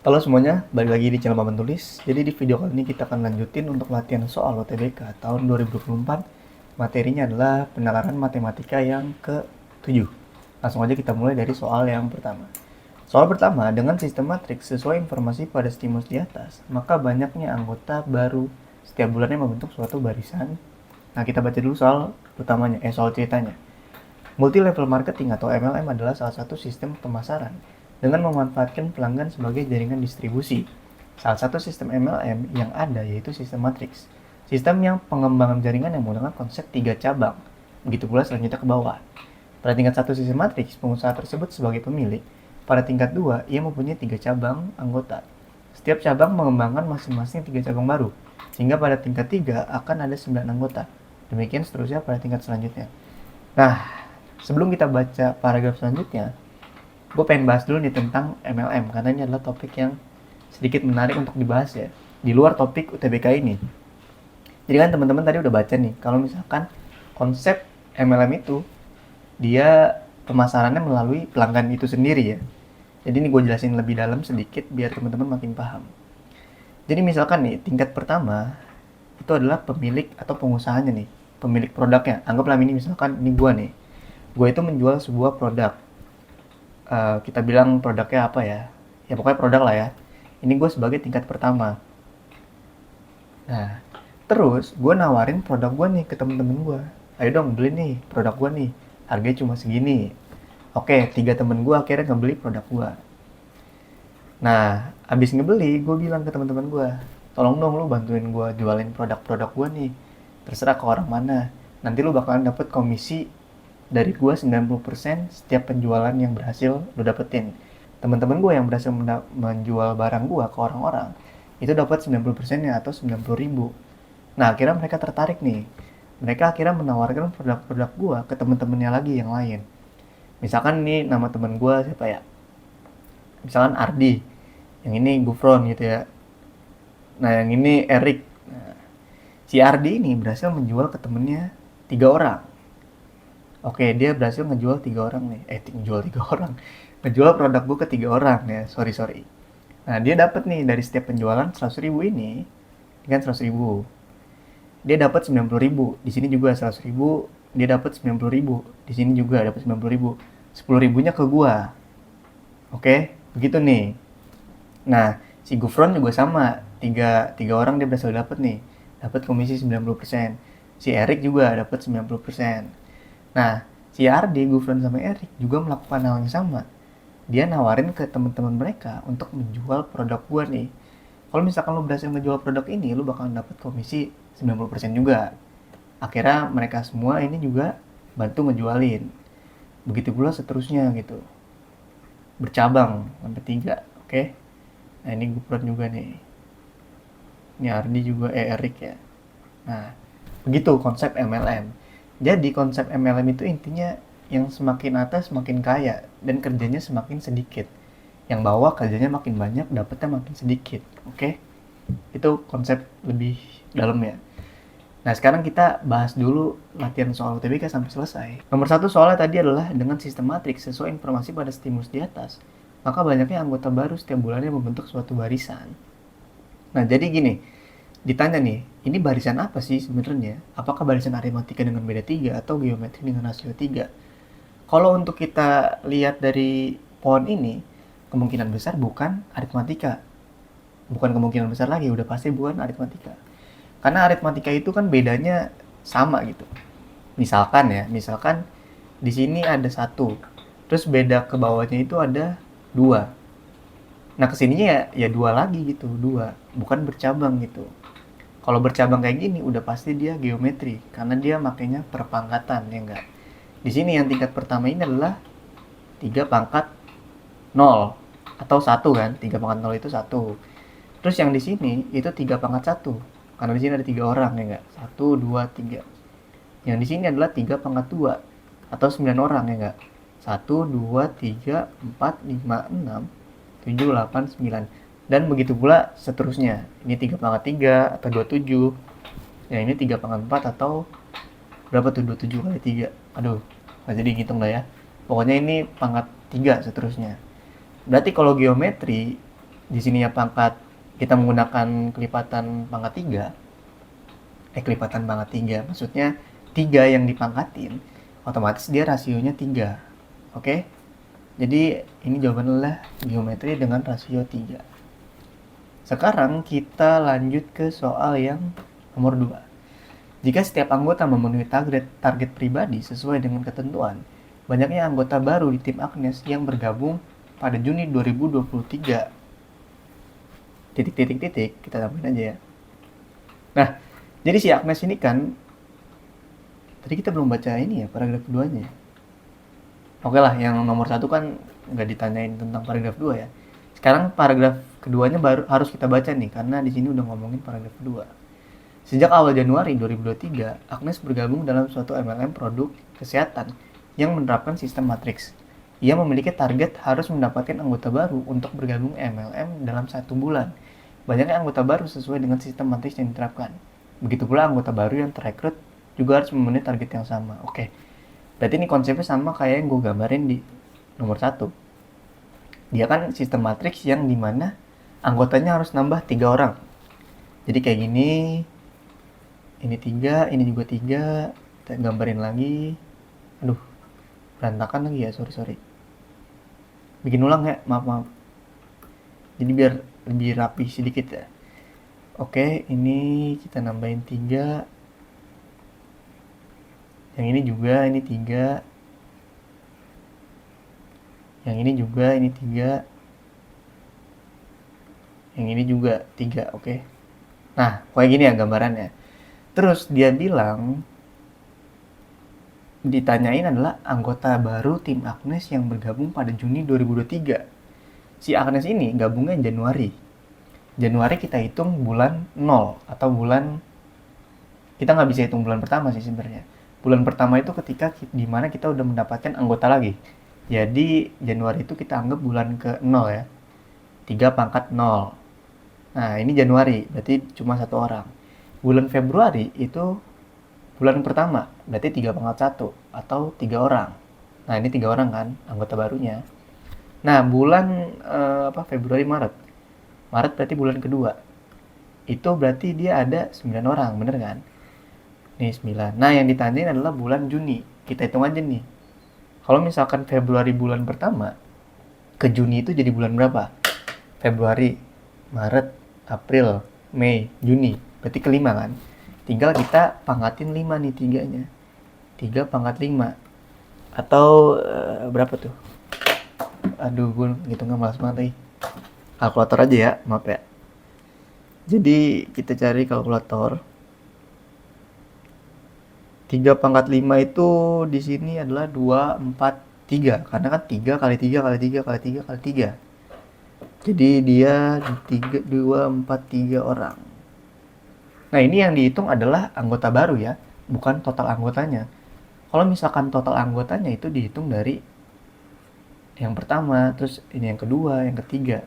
Halo semuanya, balik lagi di channel Paman Tulis. Jadi di video kali ini kita akan lanjutin untuk latihan soal UTBK tahun 2024. Materinya adalah penalaran matematika yang ke-7. Langsung aja kita mulai dari soal yang pertama. Soal pertama, dengan sistem matriks sesuai informasi pada stimus di atas, maka banyaknya anggota baru setiap bulannya membentuk suatu barisan. Nah, kita baca dulu soal utamanya, soal ceritanya. Multi level marketing atau MLM adalah salah satu sistem pemasaran dengan memanfaatkan pelanggan sebagai jaringan distribusi. Salah satu sistem MLM yang ada yaitu sistem matriks. Sistem yang pengembangan jaringan yang menggunakan konsep 3 cabang. Begitu pula selanjutnya ke bawah. Pada tingkat 1 sistem matriks, pengusaha tersebut sebagai pemilik. Pada tingkat 2, ia mempunyai 3 cabang anggota. Setiap cabang mengembangkan masing-masing 3 cabang baru, sehingga pada tingkat 3 akan ada 9 anggota. Demikian seterusnya pada tingkat selanjutnya. Nah, sebelum kita baca paragraf selanjutnya, gue pengen bahas dulu nih tentang MLM, karena ini adalah topik yang sedikit menarik untuk dibahas ya, di luar topik UTBK ini. Jadi kan teman-teman tadi udah baca nih, kalau misalkan konsep MLM itu, dia pemasarannya melalui pelanggan itu sendiri ya. Jadi ini gue jelasin lebih dalam sedikit, biar teman-teman makin paham. Jadi misalkan nih, tingkat pertama, itu adalah pemilik atau pengusahanya nih, pemilik produknya. Anggaplah ini misalkan, ini gue nih. Gue itu menjual sebuah produk. Kita bilang produknya apa ya? Ya pokoknya produk lah ya. Ini gue sebagai tingkat pertama. Nah, terus gue nawarin produk gue nih ke temen-temen gue. Ayo dong beli nih produk gue nih. Harganya cuma segini. Oke, 3 temen gue akhirnya ngebeli produk gue. Nah, abis ngebeli, gue bilang ke teman-teman gue, tolong dong lu bantuin gue jualin produk-produk gue nih. Terserah ke orang mana. Nanti lu bakalan dapet komisi dari gue 90% setiap penjualan yang berhasil lu dapetin. Teman-teman gue yang berhasil menjual barang gue ke orang-orang, itu dapat 90%-nya atau 90.000. Nah, akhirnya mereka tertarik nih. Mereka akhirnya menawarkan produk-produk gue ke teman-temannya lagi yang lain. Misalkan nih nama teman gue siapa ya? Misalkan Ardi, yang ini Gufron gitu ya. Nah, yang ini Erik. Nah, si Ardi ini berhasil menjual ke temennya 3 orang. Oke, dia berhasil ngejual 3 orang nih. Ngejual 3 orang. Ngejual produk gue ke 3 orang ya. Sorry. Nah, dia dapat nih dari setiap penjualan 100.000 ini, kan 100.000. Dia dapat 90.000. Di sini juga 100.000, dia dapat 90.000. Di sini juga dapat 90.000. 10.000-nya ke gua. Oke, begitu nih. Nah, si Gufron juga sama. Tiga orang dia berhasil dapat nih. Dapat komisi 90%. Si Erik juga dapat 90%. Nah, si Ardi, Gufron sama Erik juga melakukan hal yang sama. Dia nawarin ke teman-teman mereka untuk menjual produk gua nih. Kalau misalkan lo berhasil menjual produk ini, lo bakalan dapat komisi 90% juga. Akhirnya mereka semua ini juga bantu ngejualin. Begitu pula seterusnya gitu. Bercabang sampai 3, oke? Nah, ini Gufron juga nih. Ini Ardi juga, Erik ya. Nah, begitu konsep MLM. Jadi konsep MLM itu intinya yang semakin atas semakin kaya dan kerjanya semakin sedikit. Yang bawah kerjanya makin banyak, dapetnya makin sedikit. Oke? Itu konsep lebih dalam ya. Nah, sekarang kita bahas dulu latihan soal UTBK sampai selesai. Nomor 1 soalnya tadi adalah dengan sistem matriks sesuai informasi pada stimulus di atas, maka banyaknya anggota baru setiap bulannya membentuk suatu barisan. Nah, jadi gini, ditanya nih, ini barisan apa sih sebenarnya? Apakah barisan aritmatika dengan beda 3 atau geometri dengan rasio 3? Kalau untuk kita lihat dari pohon ini, kemungkinan besar bukan aritmatika. Bukan kemungkinan besar lagi, udah pasti bukan aritmatika. Karena aritmatika itu kan bedanya sama gitu. Misalkan di sini ada 1, terus beda ke bawahnya itu ada 2. Nah, kesininya ya 2 lagi gitu, 2. Bukan bercabang gitu. Kalau bercabang kayak gini udah pasti dia geometri, karena dia makanya perpangkatan ya enggak. Di sini yang tingkat pertama ini adalah 3 pangkat 0 atau 1 kan, 3 pangkat 0 itu 1. Terus yang di sini itu 3 pangkat 1. Karena di sini ada 3 orang ya enggak. 1 2 3. Yang di sini adalah 3 pangkat 2 atau 9 orang ya enggak. 1 2 3 4 5 6 7 8 9. Dan begitu pula seterusnya. Ini 3 pangkat 3 atau 27. Yang ini 3 pangkat 4 atau berapa tuh 27 kali 3. Aduh, nggak jadi ngitung lah ya. Pokoknya ini pangkat 3 seterusnya. Berarti kalau geometri di sini ya pangkat kita menggunakan kelipatan pangkat 3, kelipatan pangkat 3, maksudnya 3 yang dipangkatin, otomatis dia rasionya 3. Oke? Jadi ini jawaban adalah geometri dengan rasio 3. Sekarang kita lanjut ke soal yang nomor 2. Jika setiap anggota memenuhi target pribadi sesuai dengan ketentuan, banyaknya anggota baru di tim Agnes yang bergabung pada Juni 2023. Titik, kita tambahin aja ya. Nah, jadi si Agnes ini kan, tadi kita belum baca ini ya, paragraf keduanya. Oke lah, yang nomor 1 kan nggak ditanyain tentang paragraf 2 ya. Sekarang paragraf keduanya baru harus kita baca nih, karena di sini udah ngomongin paragraf kedua. Sejak awal Januari 2023, Agnes bergabung dalam suatu MLM produk kesehatan yang menerapkan sistem matriks. Ia memiliki target harus mendapatkan anggota baru untuk bergabung MLM dalam 1 bulan. Banyaknya anggota baru sesuai dengan sistem matriks yang diterapkan. Begitu pula anggota baru yang terekrut juga harus memenuhi target yang sama. Oke, berarti ini konsepnya sama kayak yang gue gambarin di nomor 1. Dia kan sistem matriks yang dimana anggotanya harus nambah 3 orang. Jadi kayak gini, ini 3, ini juga 3, kita gambarin lagi. Aduh, berantakan lagi ya, sorry. Bikin ulang ya, maaf. Jadi biar lebih rapi sedikit ya. Oke, ini kita nambahin 3. Yang ini juga, ini 3. Yang ini juga, ini 3. Yang ini juga 3, oke. Nah, kayak gini ya gambarannya. Terus dia bilang, ditanyain adalah anggota baru tim Agnes yang bergabung pada Juni 2023. Si Agnes ini gabungnya Januari. Januari kita hitung bulan 0 atau bulan, kita nggak bisa hitung bulan pertama sih sebenarnya. Bulan pertama itu ketika dimana kita udah mendapatkan anggota lagi. Jadi Januari itu kita anggap bulan ke 0 ya. 3 pangkat 0. Nah ini Januari, berarti cuma 1 orang. Bulan Februari itu bulan pertama, berarti 3 pangkat 1 atau 3 orang. Nah ini 3 orang kan anggota barunya. Nah bulan Februari Maret berarti bulan kedua. Itu berarti dia ada 9 orang, bener kan? Nih 9. Nah yang ditanyain adalah bulan Juni. Kita hitung aja nih. Kalau misalkan Februari bulan pertama, ke Juni itu jadi bulan berapa? Februari, Maret, April, Mei, Juni. Berarti kelima kan? Tinggal kita pangkatin 5 nih 3-nya. 3 pangkat 5. Atau berapa tuh? Aduh, gue ngitungnya malas banget lagi. Kalkulator aja ya, maaf ya. Jadi kita cari kalkulator. 3 pangkat 5 itu di sini adalah 2, 4, 3. Karena kan 3 kali 3 kali 3 kali 3 kali 3. Jadi dia 3, 2, 4, 3 orang. Nah ini yang dihitung adalah anggota baru ya, bukan total anggotanya. Kalau misalkan total anggotanya itu dihitung dari yang pertama, terus ini yang kedua, yang ketiga.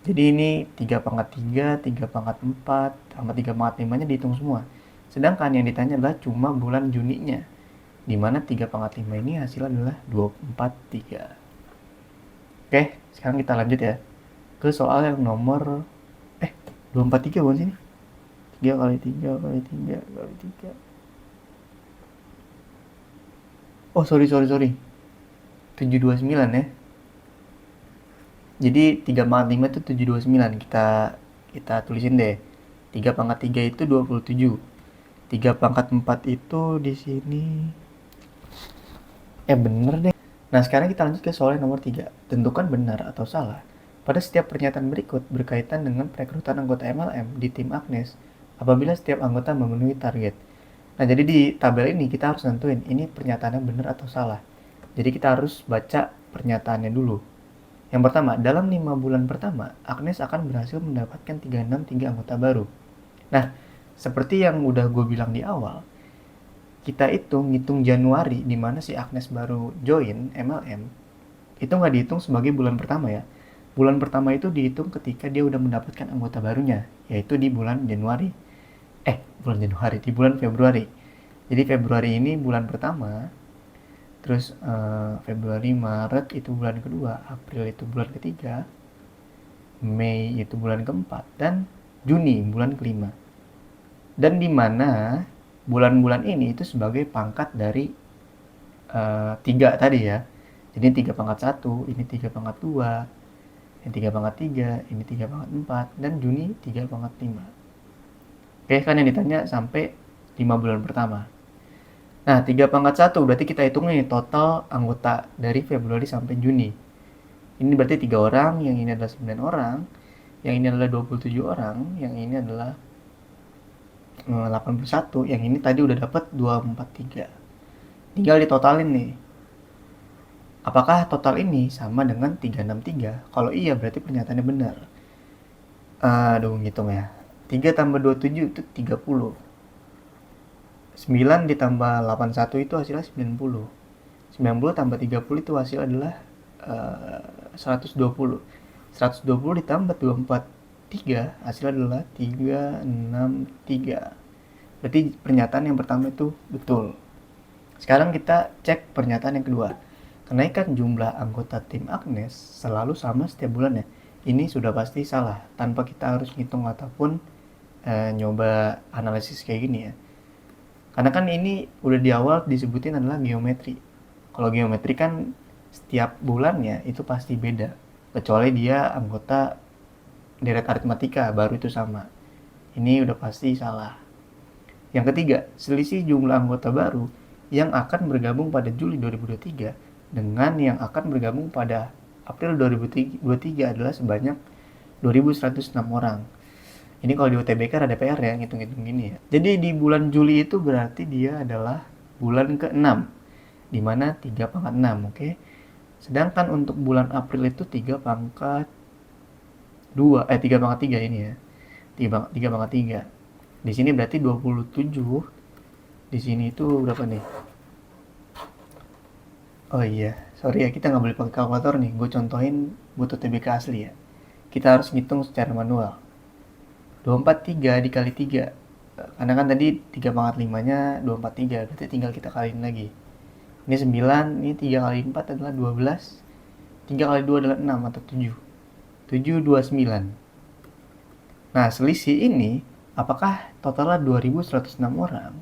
Jadi ini 3 pangkat 3, 3 pangkat 4, sama 3 pangkat 5-nya dihitung semua. Sedangkan yang ditanya adalah cuma bulan Juninya, di mana 3 pangkat 5 ini hasilnya adalah 243. Oke, sekarang kita lanjut ya ke soal yang nomor 243 bukan sini? 3 kali 3 kali 3 kali 3. Oh sorry 729 ya. Jadi 3 pangkat 5 itu 729. Kita tulisin deh. 3 pangkat 3 itu 27. 3 pangkat 4 itu di sini. Bener deh. Nah sekarang kita lanjut ke soal yang nomor 3. Tentukan benar atau salah pada setiap pernyataan berikut berkaitan dengan perekrutan anggota MLM di tim Agnes apabila setiap anggota memenuhi target. Nah jadi di tabel ini kita harus nentuin ini pernyataannya benar atau salah. Jadi kita harus baca pernyataannya dulu. Yang pertama, dalam 5 bulan pertama, Agnes akan berhasil mendapatkan 363 anggota baru. Nah, seperti yang udah gue bilang di awal, kita ngitung Januari di mana si Agnes baru join MLM, itu nggak dihitung sebagai bulan pertama ya. Bulan pertama itu dihitung ketika dia udah mendapatkan anggota barunya, yaitu di bulan Januari. Di bulan Februari. Jadi Februari ini bulan pertama, terus Februari, Maret itu bulan kedua, April itu bulan ketiga, Mei itu bulan keempat, dan Juni bulan kelima. Dan di mana bulan-bulan ini itu sebagai pangkat dari 3 tadi ya. Jadi 3 pangkat 1, ini 3 pangkat 2, ini 3 pangkat 3, ini 3 pangkat 4, dan Juni 3 pangkat 5. Oke, kan yang ditanya sampai 5 bulan pertama. Nah, 3 pangkat 1 berarti kita hitung nih total anggota dari Februari sampai Juni. Ini berarti 3 orang, yang ini adalah 9 orang, yang ini adalah 27 orang, yang ini adalah 81, yang ini tadi udah dapat 243. Tinggal ditotalin nih. Apakah total ini sama dengan 363? Kalau iya berarti pernyataannya benar. Aduh, ngitung ya. 3 tambah 27 itu 30. 9 ditambah 81 itu hasilnya 90. 90 tambah 30 itu hasil adalah 120. 120 ditambah 243 hasil adalah 363. Berarti pernyataan yang pertama itu betul. Sekarang kita cek pernyataan yang kedua. Kenaikan jumlah anggota tim Agnes selalu sama setiap bulannya. Ini sudah pasti salah, tanpa kita harus ngitung ataupun nyoba analisis kayak gini ya. Karena kan ini udah di awal disebutin adalah geometri. Kalau geometri kan setiap bulannya itu pasti beda. Kecuali dia anggota deret aritmatika, baru itu sama. Ini udah pasti salah. Yang ketiga, selisih jumlah anggota baru yang akan bergabung pada Juli 2023 dengan yang akan bergabung pada April 2023 adalah sebanyak 2.106 orang. Ini kalau di UTBK ada PR ya, ngitung-ngitung gini ya. Jadi di bulan Juli itu berarti dia adalah bulan ke-6, di mana 3 pangkat 6, oke? Sedangkan untuk bulan April itu 3 pangkat 2, 3 pangkat 3 ini ya. 3 pangkat 3. Di sini berarti 27. Di sini itu berapa nih? Oh iya, sorry ya, kita nggak boleh pakai kalkulator nih. Gue contohin butuh TBK asli ya. Kita harus ngitung secara manual. 243 dikali 3. Karena kan tadi 3 pangkat 5-nya 243, berarti tinggal kita kaliin lagi. Ini 9, ini 3 kali 4 adalah 12. 3 kali 2 adalah 6 atau 7. 729. Nah, selisih ini apakah totalnya 2.106 orang?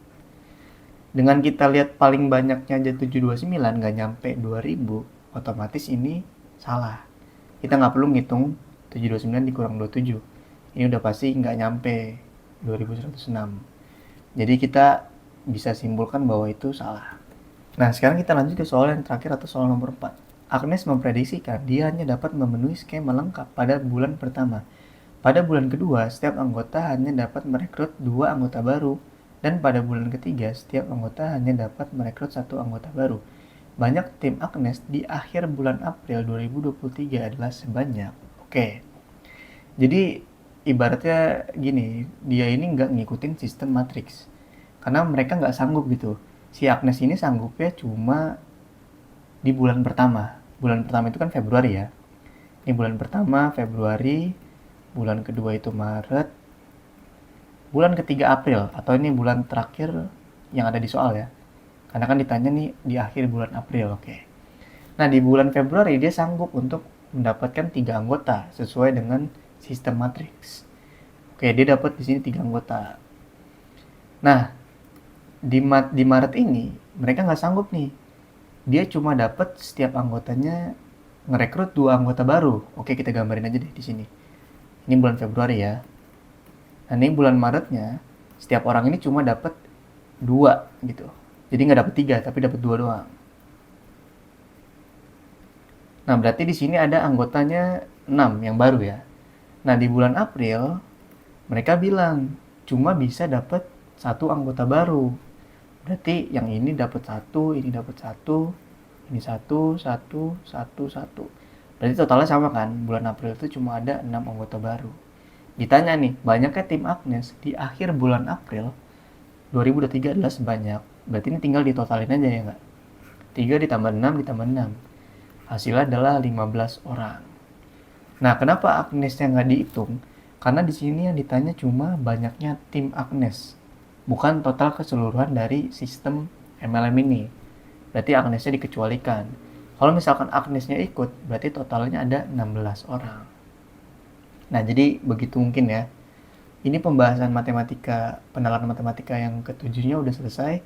Dengan kita lihat paling banyaknya aja 729, nggak nyampe 2.000, otomatis ini salah. Kita nggak perlu ngitung 729 dikurang 27. Ini udah pasti nggak nyampe 2.106. Jadi kita bisa simpulkan bahwa itu salah. Nah, sekarang kita lanjut ke soal yang terakhir atau soal nomor 4. Agnes memprediksikan dia hanya dapat memenuhi skema lengkap pada bulan pertama. Pada bulan kedua, setiap anggota hanya dapat merekrut 2 anggota baru. Dan pada bulan ketiga, setiap anggota hanya dapat merekrut 1 anggota baru. Banyak tim Agnes di akhir bulan April 2023 adalah sebanyak. Oke. Jadi ibaratnya gini, dia ini nggak ngikutin sistem matriks. Karena mereka nggak sanggup gitu. Si Agnes ini sanggupnya cuma di bulan pertama. Bulan pertama itu kan Februari ya. Ini bulan pertama Februari, bulan kedua itu Maret, bulan ketiga April, atau ini bulan terakhir yang ada di soal ya. Karena kan ditanya nih di akhir bulan April, oke. Nah, di bulan Februari dia sanggup untuk mendapatkan 3 anggota sesuai dengan sistem matriks. Oke, dia dapat di sini 3 anggota. Nah, di Maret ini mereka nggak sanggup nih. Dia cuma dapat setiap anggotanya ngerekrut 2 anggota baru. Oke, kita gambarin aja deh di sini. Ini bulan Februari ya. Nah, ini bulan Maretnya setiap orang ini cuma dapat 2 gitu. Jadi nggak dapat 3 tapi dapat 2 doang. Nah, berarti di sini ada anggotanya 6 yang baru ya. Nah, di bulan April mereka bilang cuma bisa dapat 1 anggota baru. Berarti yang ini dapat 1, ini dapat 1, ini 1, 1, 1, 1. Berarti totalnya sama kan? Bulan April itu cuma ada 6 anggota baru. Ditanya nih, banyaknya tim Agnes di akhir bulan April 2023 adalah sebanyak. Berarti ini tinggal ditotalin aja ya nggak? 3 ditambah 6 ditambah 6. Hasilnya adalah 15 orang. Nah, kenapa Agnesnya nggak dihitung? Karena di sini yang ditanya cuma banyaknya tim Agnes, bukan total keseluruhan dari sistem MLM ini. Berarti Agnesnya dikecualikan. Kalau misalkan Agnesnya ikut, berarti totalnya ada 16 orang. Nah, jadi begitu mungkin ya. Ini pembahasan matematika, penalaran matematika yang ketujuhnya udah selesai.